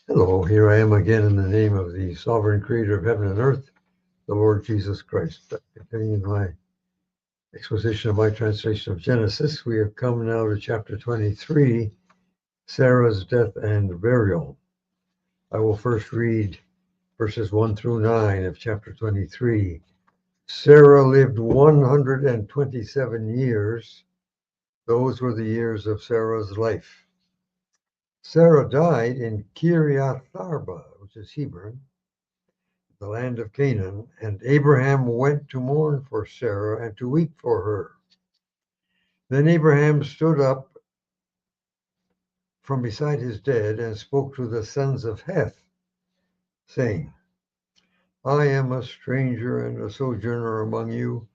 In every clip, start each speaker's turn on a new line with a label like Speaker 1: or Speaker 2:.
Speaker 1: Hello, here I am again in the name of the sovereign creator of heaven and earth, the Lord Jesus Christ. Continuing my exposition of my translation of Genesis, we have come now to chapter 23, Sarah's death and burial. I will first read verses 1 through 9 of chapter 23. Sarah lived 127 years. Those were the years of Sarah's life. Sarah died in Kiriath Arba, which is Hebron, the land of Canaan, and Abraham went to mourn for Sarah and to weep for her. Then Abraham stood up from beside his dead and spoke to the sons of Heth, saying, I am a stranger and a sojourner among you.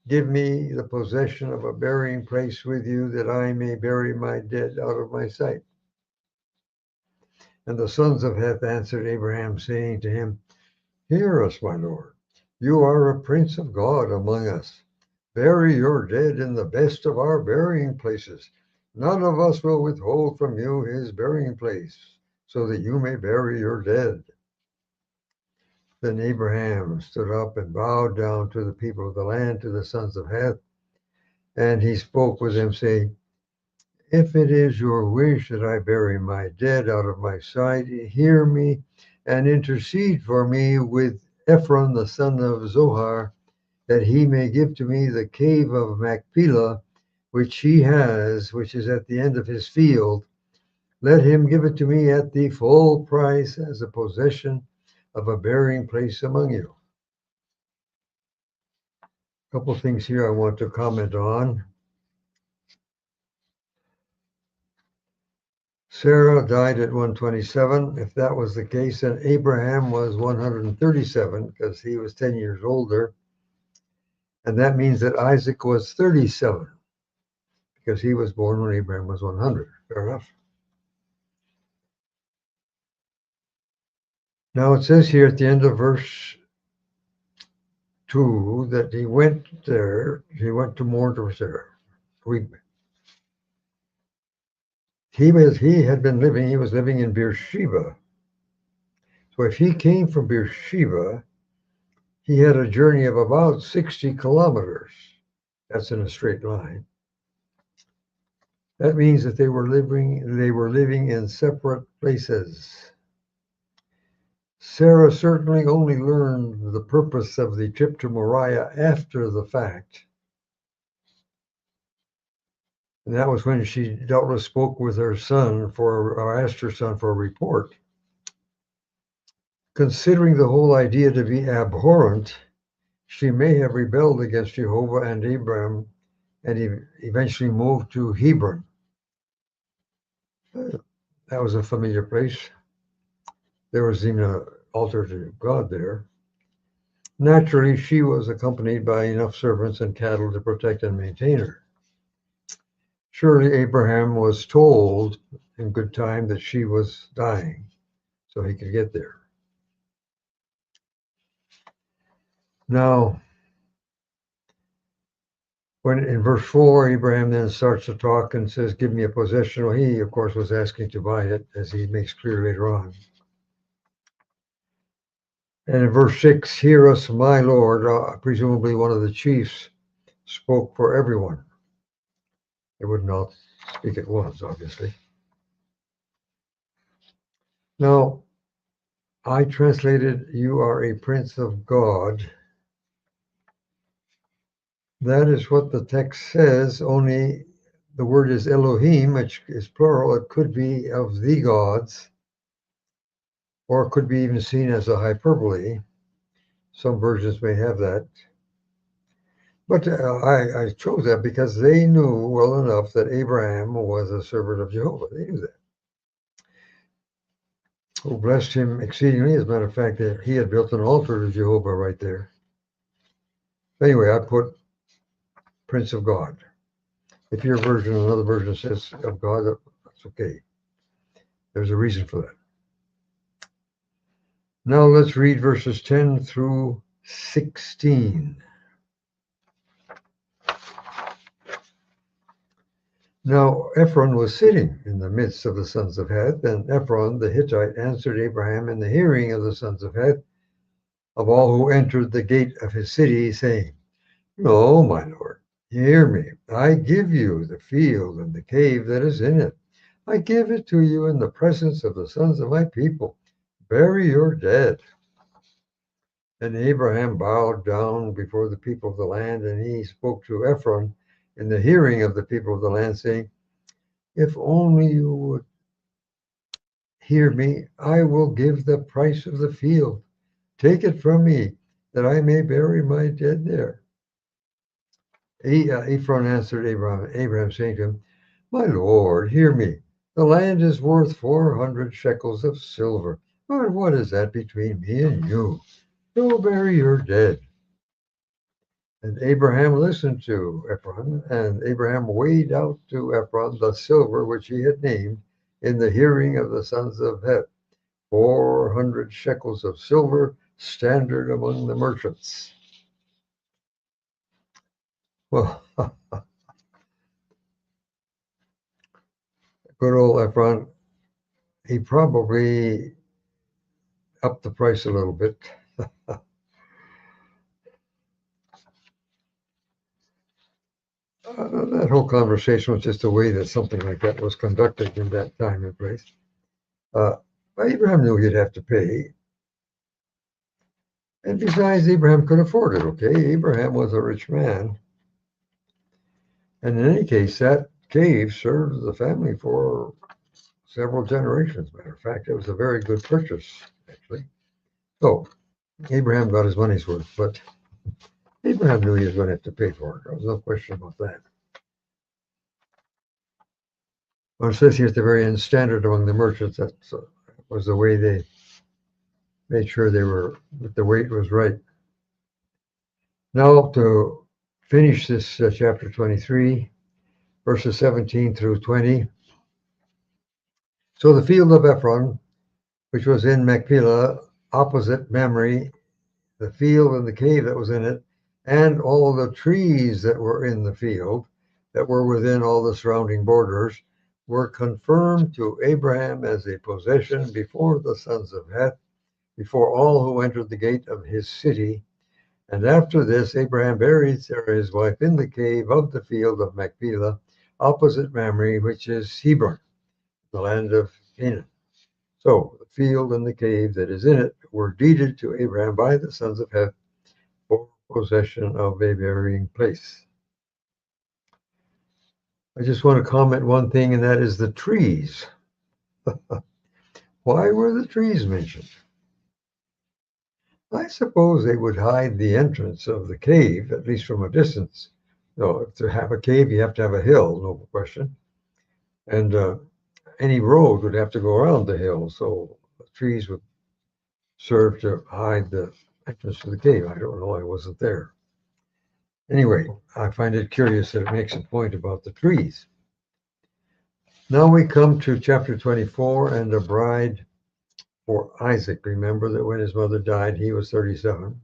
Speaker 1: Give me the possession of a burying place with you, that I may bury my dead out of my sight. And the sons of Heth answered Abraham, saying to him, Hear us, my lord. You are a prince of God among us. Bury your dead in the best of our burying places. None of us will withhold from you his burying place, so that you may bury your dead. Then Abraham stood up and bowed down to the people of the land, to the sons of Heth, and he spoke with them, saying, If it is your wish that I bury my dead out of my sight, hear me and intercede for me with Ephron the son of Zohar, that he may give to me the cave of Machpelah, which he has, which is at the end of his field. Let him give it to me at the full price as a possession of a burying place among you. A couple of things here I want to comment on. Sarah died at 127. If that was the case, then Abraham was 137 because he was 10 years older. And that means that Isaac was 37 because he was born when Abraham was 100. Fair enough. Now it says here at the end of verse 2 that he went to mourn for Sarah. He was living in Beersheba. So if he came from Beersheba, he had a journey of about 60 kilometers. That's in a straight line. That means that they were living in separate places. Sarah certainly only learned the purpose of the trip to Moriah after the fact. And that was when she doubtless spoke with her son or asked her son for a report. Considering the whole idea to be abhorrent, she may have rebelled against Jehovah and Abraham and eventually moved to Hebron. That was a familiar place. There was even an altar to God there. Naturally, she was accompanied by enough servants and cattle to protect and maintain her. Surely Abraham was told in good time that she was dying, so he could get there. Now, when in verse 4, Abraham then starts to talk and says, give me a possession. Well, he, of course, was asking to buy it, as he makes clear later on. And in verse 6, hear us, my Lord, presumably one of the chiefs spoke for everyone. They would not speak at once, obviously. Now, I translated, you are a prince of God. That is what the text says, only the word is Elohim, which is plural. It could be of the gods, or it could be even seen as a hyperbole. Some versions may have that. But I chose that because they knew well enough that Abraham was a servant of Jehovah. They knew that. Who blessed him exceedingly. As a matter of fact, he had built an altar to Jehovah right there. Anyway, I put Prince of God. If your version, another version says of God, that's okay. There's a reason for that. Now let's read verses 10 through 16. Now Ephron was sitting in the midst of the sons of Heth, and Ephron the Hittite answered Abraham in the hearing of the sons of Heth, of all who entered the gate of his city, saying, No, my lord, hear me. I give you the field and the cave that is in it. I give it to you in the presence of the sons of my people. Bury your dead. And Abraham bowed down before the people of the land, and he spoke to Ephron in the hearing of the people of the land, saying, If only you would hear me, I will give the price of the field. Take it from me, that I may bury my dead there. Ephron answered Abraham, saying to him, My lord, hear me. The land is worth 400 shekels of silver. But what is that between me and you? Go bury your dead. And Abraham listened to Ephron, and Abraham weighed out to Ephron the silver which he had named in the hearing of the sons of Heth, 400 shekels of silver, standard among the merchants. Well, good old Ephron, he probably upped the price a little bit. That whole conversation was just the way that something like that was conducted in that time and place. Abraham knew he'd have to pay. And besides, Abraham could afford it, okay? Abraham was a rich man. And in any case, that cave served the family for several generations. Matter of fact, it was a very good purchase, actually. So Abraham got his money's worth, but Abraham knew he was going to have to pay for it. There was no question about that. Well, it says here at the very end, standard among the merchants. That was the way they made sure that the weight was right. Now to finish this chapter 23, verses 17 through 20. So the field of Ephron, which was in Machpelah, opposite Mamre, the field and the cave that was in it, and all the trees that were in the field, that were within all the surrounding borders, were confirmed to Abraham as a possession before the sons of Heth, before all who entered the gate of his city. And after this, Abraham buried Sarah his wife in the cave of the field of Machpelah, opposite Mamre, which is Hebron, the land of Canaan. So the field and the cave that is in it were deeded to Abraham by the sons of Heth for possession of a burying place. I just want to comment one thing, and that is the trees. Why were the trees mentioned? I suppose they would hide the entrance of the cave, at least from a distance. So to have a cave, you have to have a hill, no question. And any road would have to go around the hill, so the trees would serve to hide the entrance to the cave. I don't know, I wasn't there. Anyway, I find it curious that it makes a point about the trees. Now we come to chapter 24 and a bride for Isaac. Remember that when his mother died, he was 37.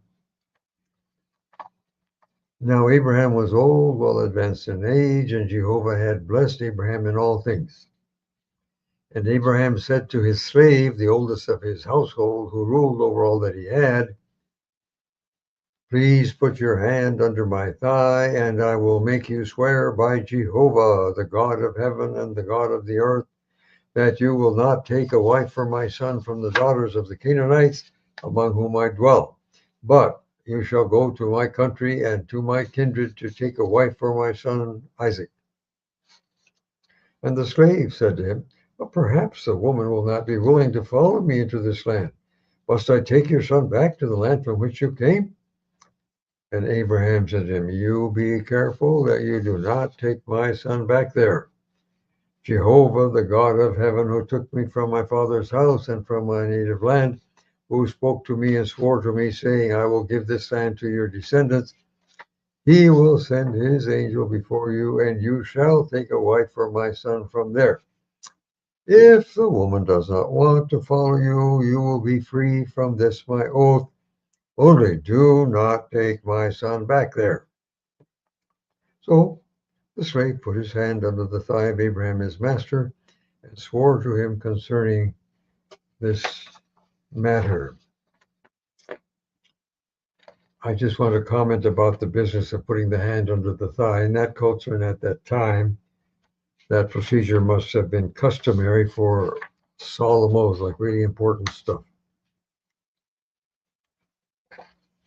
Speaker 1: Now Abraham was old, well advanced in age, and Jehovah had blessed Abraham in all things. And Abraham said to his slave, the oldest of his household, who ruled over all that he had, Please put your hand under my thigh, and I will make you swear by Jehovah, the God of heaven and the God of the earth, that you will not take a wife for my son from the daughters of the Canaanites, among whom I dwell. But you shall go to my country and to my kindred to take a wife for my son Isaac. And the slave said to him, But perhaps the woman will not be willing to follow me into this land. Must I take your son back to the land from which you came? And Abraham said to him, You be careful that you do not take my son back there. Jehovah, the God of heaven, who took me from my father's house and from my native land, who spoke to me and swore to me, saying, I will give this land to your descendants, he will send his angel before you, and you shall take a wife for my son from there. If the woman does not want to follow you, you will be free from this my oath. Only do not take my son back there. So The slave put his hand under the thigh of Abraham, his master, and swore to him concerning this matter. I just want to comment about the business of putting the hand under the thigh. In that culture and at that time, that procedure must have been customary for solemn oaths, like really important stuff.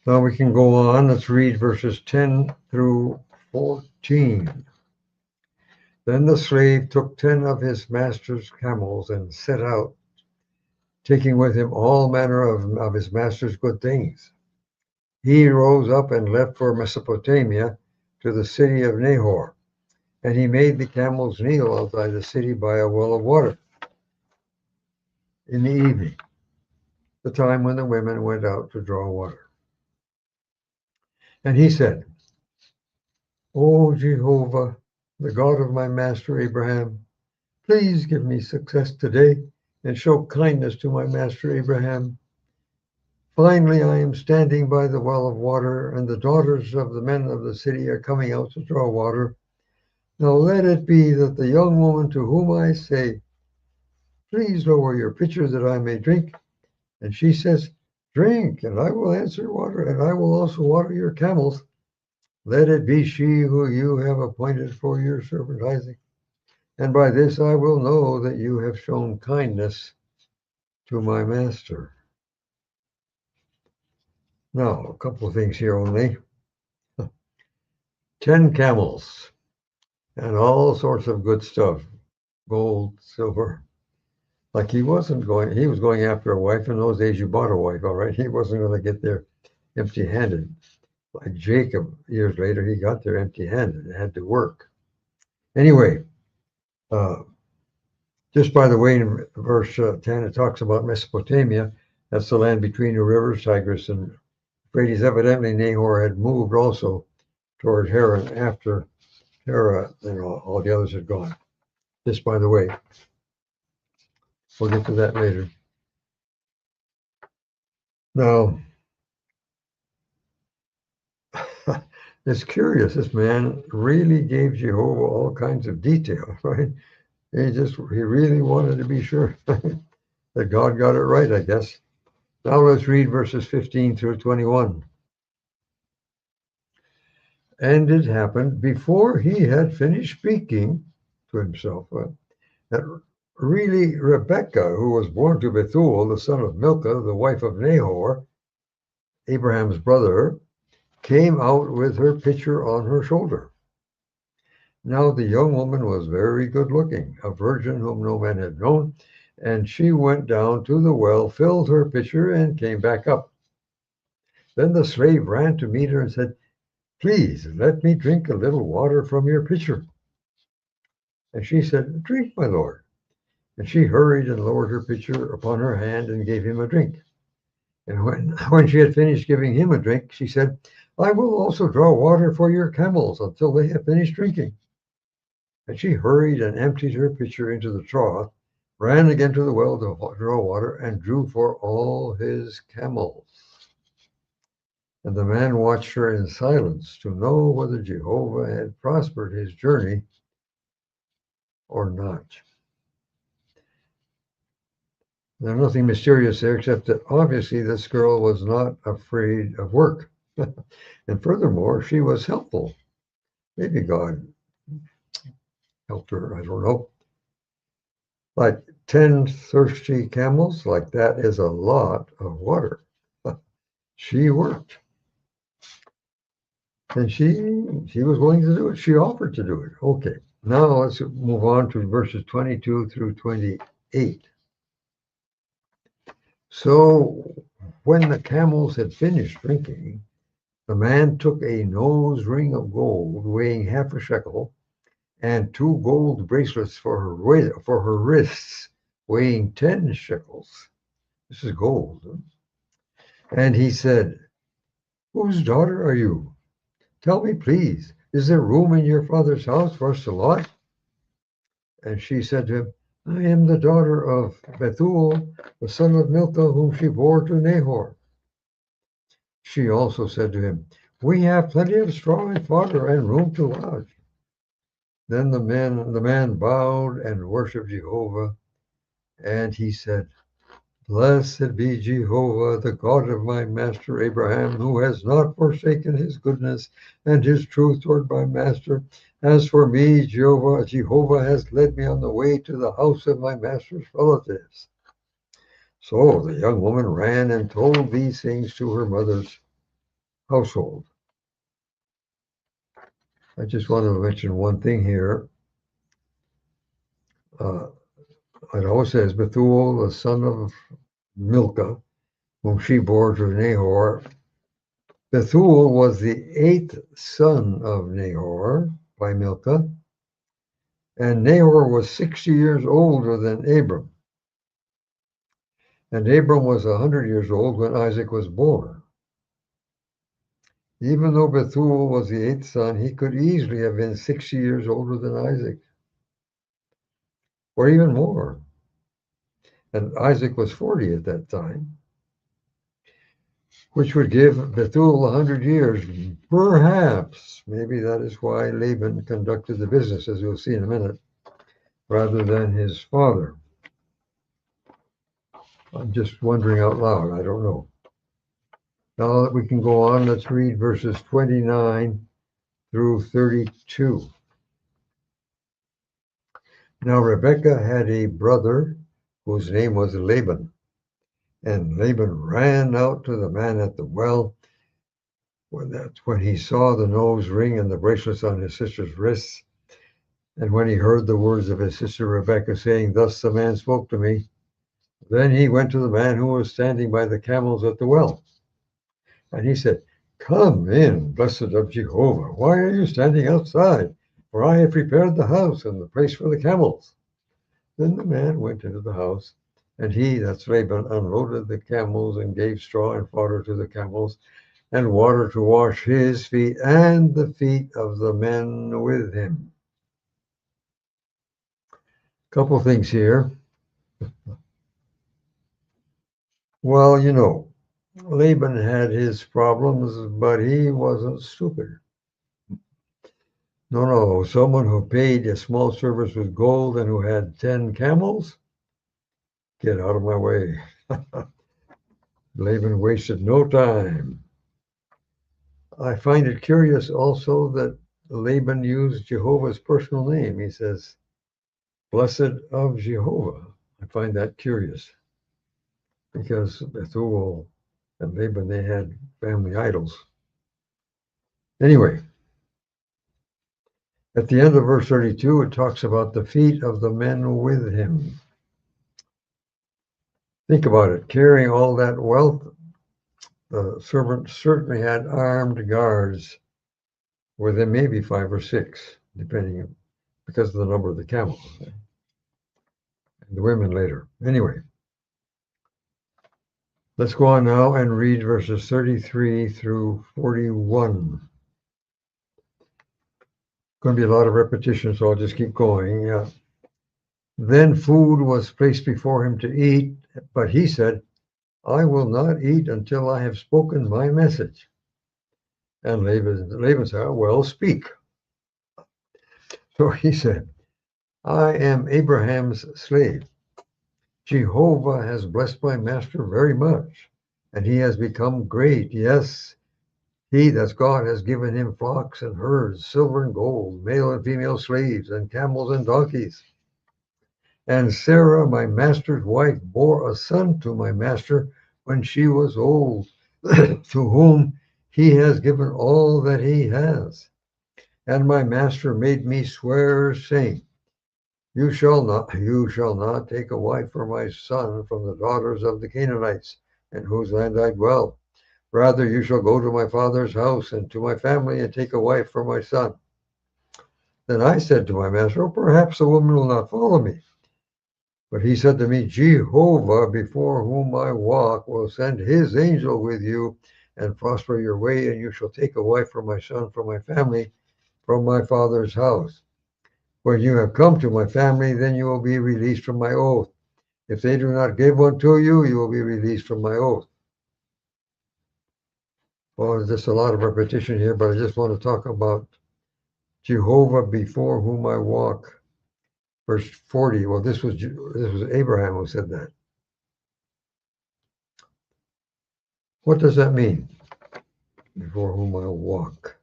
Speaker 1: Now we can go on. Let's read verses 10 through 14. Then the slave took 10 of his master's camels and set out, taking with him all manner of his master's good things. He rose up and left for Mesopotamia to the city of Nahor, and he made the camels kneel outside the city by a well of water in the evening, the time when the women went out to draw water. And he said, O Jehovah, the God of my master Abraham, please give me success today and show kindness to my master Abraham. Finally, I am standing by the well of water, and the daughters of the men of the city are coming out to draw water. Now let it be that the young woman to whom I say, please lower your pitcher that I may drink, and she says, drink, and I will answer water, and I will also water your camels. Let it be she who you have appointed for your servant Isaac. And by this I will know that you have shown kindness to my master. Now, a couple of things here only. 10 camels and all sorts of good stuff, gold, silver. Like he was going after a wife. In those days, you bought a wife, all right? He wasn't going to get there empty-handed. Like Jacob, years later, he got there empty-handed and had to work. Anyway, just by the way, in verse 10, it talks about Mesopotamia. That's the land between the rivers, Tigris and Euphrates. Evidently, Nahor had moved also toward Haran after Terah and all the others had gone. Just by the way. We'll get to that later. Now, it's curious. This man really gave Jehovah all kinds of detail, right? He really wanted to be sure that God got it right, I guess. Now let's read verses 15 through 21. And it happened before he had finished speaking to himself that really Rebekah, who was born to Bethuel, the son of Milcah, the wife of Nahor, Abraham's brother, came out with her pitcher on her shoulder. Now the young woman was very good looking, a virgin whom no man had known, and she went down to the well, filled her pitcher, and came back up. Then the slave ran to meet her and said, please let me drink a little water from your pitcher. And she said, drink, my lord. And she hurried and lowered her pitcher upon her hand and gave him a drink. And when she had finished giving him a drink, she said, I will also draw water for your camels until they have finished drinking. And she hurried and emptied her pitcher into the trough, ran again to the well to draw water, and drew for all his camels. And the man watched her in silence to know whether Jehovah had prospered his journey or not. There's nothing mysterious there except that obviously this girl was not afraid of work. And furthermore, she was helpful. Maybe God helped her, I don't know. Like 10 thirsty camels, like that is a lot of water. She worked. And she was willing to do it. She offered to do it. Okay, now let's move on to verses 22 through 28. So when the camels had finished drinking, the man took a nose ring of gold weighing half a shekel and 2 gold bracelets for her wrists weighing 10 shekels. This is gold. And he said, whose daughter are you? Tell me, please, is there room in your father's house for us to lodge? And she said to him, I am the daughter of Bethuel, the son of Milcah, whom she bore to Nahor. She also said to him, we have plenty of straw and fodder and room to lodge. Then the man bowed and worshipped Jehovah, and he said, Blessed be Jehovah, the God of my master Abraham, who has not forsaken his goodness and his truth toward my master. As for me, Jehovah has led me on the way to the house of my master's relatives. So the young woman ran and told these things to her mother's household. I just want to mention one thing here. It always says Bethuel, the son of Milcah, whom she bore to Nahor. Bethuel was the 8th son of Nahor by Milcah, and Nahor was 60 years older than Abram. And Abram was 100 years old when Isaac was born. Even though Bethuel was the 8th son, he could easily have been 60 years older than Isaac, or even more. And Isaac was 40 at that time, which would give Bethuel 100 years. Perhaps, maybe that is why Laban conducted the business, as you'll see in a minute, rather than his father. I'm just wondering out loud. I don't know. Now that we can go on, let's read verses 29 through 32. Now Rebekah had a brother whose name was Laban. And Laban ran out to the man at the well. When he saw the nose ring and the bracelets on his sister's wrists, and when he heard the words of his sister Rebekah saying, Thus the man spoke to me, then he went to the man who was standing by the camels at the well. And he said, Come in, blessed of Jehovah. Why are you standing outside? For I have prepared the house and the place for the camels. Then the man went into the house, and he, that's Laban, unloaded the camels and gave straw and fodder to the camels and water to wash his feet and the feet of the men with him. Couple things here. Well, Laban had his problems, but he wasn't stupid. No, someone who paid a small service with gold and who had 10 camels, get out of my way. Laban wasted no time. I find it curious also that Laban used Jehovah's personal name. He says, Blessed of Jehovah. I find that curious because Bethuel and Laban, they had family idols. Anyway, at the end of verse 32, it talks about the feet of the men with him. Think about it. Carrying all that wealth, the servant certainly had armed guards with him, maybe 5 or 6, depending, because of the number of the camels. And the women later. Anyway, let's go on now and read verses 33 through 41. Going to be a lot of repetition, so I'll just keep going. Yeah. Then food was placed before him to eat, but he said, I will not eat until I have spoken my message. And Laban said, Well, speak. So he said, I am Abraham's slave. Jehovah has blessed my master very much, and he has become great. Yes, he, that's God, has given him flocks and herds, silver and gold, male and female slaves, and camels and donkeys. And Sarah, my master's wife, bore a son to my master when she was old, to whom he has given all that he has. And my master made me swear, saying, You shall not take a wife for my son from the daughters of the Canaanites, in whose land I dwell. Rather, you shall go to my father's house and to my family and take a wife for my son. Then I said to my master, Perhaps the woman will not follow me. But he said to me, Jehovah, before whom I walk, will send his angel with you and prosper your way, and you shall take a wife for my son from my family, from my father's house. When you have come to my family, then you will be released from my oath. If they do not give one to you, you will be released from my oath. Well, there's just a lot of repetition here, but I just want to talk about Jehovah before whom I walk. Verse 40. Well, this was Abraham who said that. What does that mean? Before whom I walk.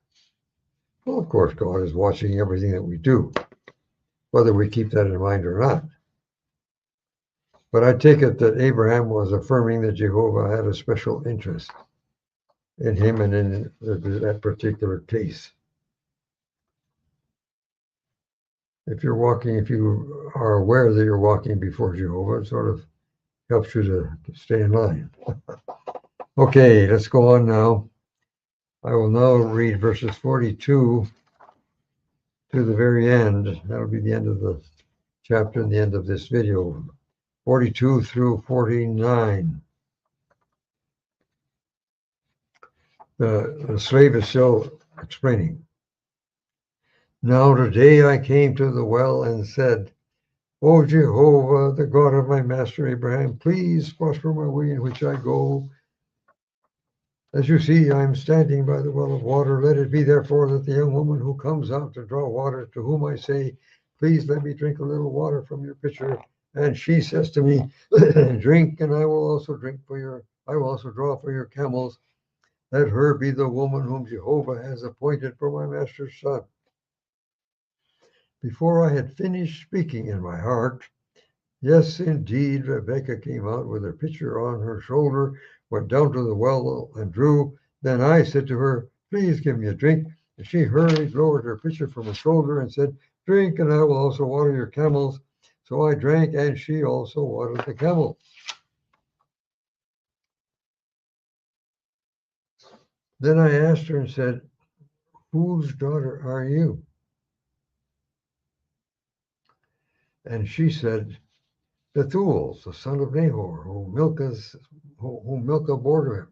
Speaker 1: Well, of course, God is watching everything that we do, whether we keep that in mind or not. But I take it that Abraham was affirming that Jehovah had a special interest in him and in that particular case. If you are aware that you're walking before Jehovah, it sort of helps you to stay in line. Okay, let's go on now. I will now read verses 42 to the very end. That'll be the end of the chapter and the end of this video. 42 through 49. The slave is still explaining. Now today I came to the well and said, O Jehovah, the God of my master Abraham, please prosper my way in which I go. As you see, I am standing by the well of water. Let it be therefore that the young woman who comes out to draw water, to whom I say, please let me drink a little water from your pitcher, and she says to me, drink, and I will also draw for your camels. Let her be the woman whom Jehovah has appointed for my master's son. Before I had finished speaking in my heart, yes, indeed, Rebekah came out with her pitcher on her shoulder, went down to the well and drew. Then I said to her, please give me a drink. And she hurried, lowered her pitcher from her shoulder and said, drink, and I will also water your camels. So I drank, and she also watered the camel. Then I asked her and said, whose daughter are you? And she said, Bethuel's, the son of Nahor, whom Milcah bore to him.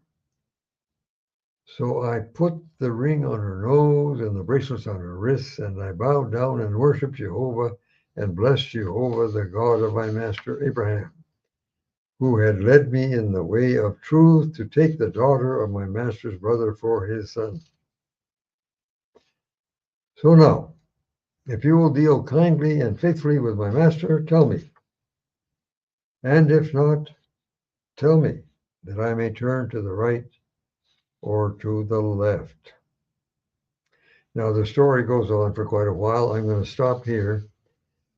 Speaker 1: So I put the ring on her nose and the bracelets on her wrists, and I bowed down and worshipped Jehovah and blessed Jehovah, the God of my master Abraham, who had led me in the way of truth to take the daughter of my master's brother for his son. So now, if you will deal kindly and faithfully with my master, tell me. And if not, tell me, that I may turn to the right or to the left. Now, the story goes on for quite a while. I'm going to stop here.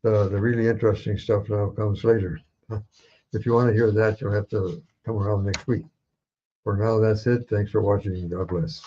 Speaker 1: The really interesting stuff now comes later. If you want to hear that, you'll have to come around next week. For now, that's it. Thanks for watching. God bless.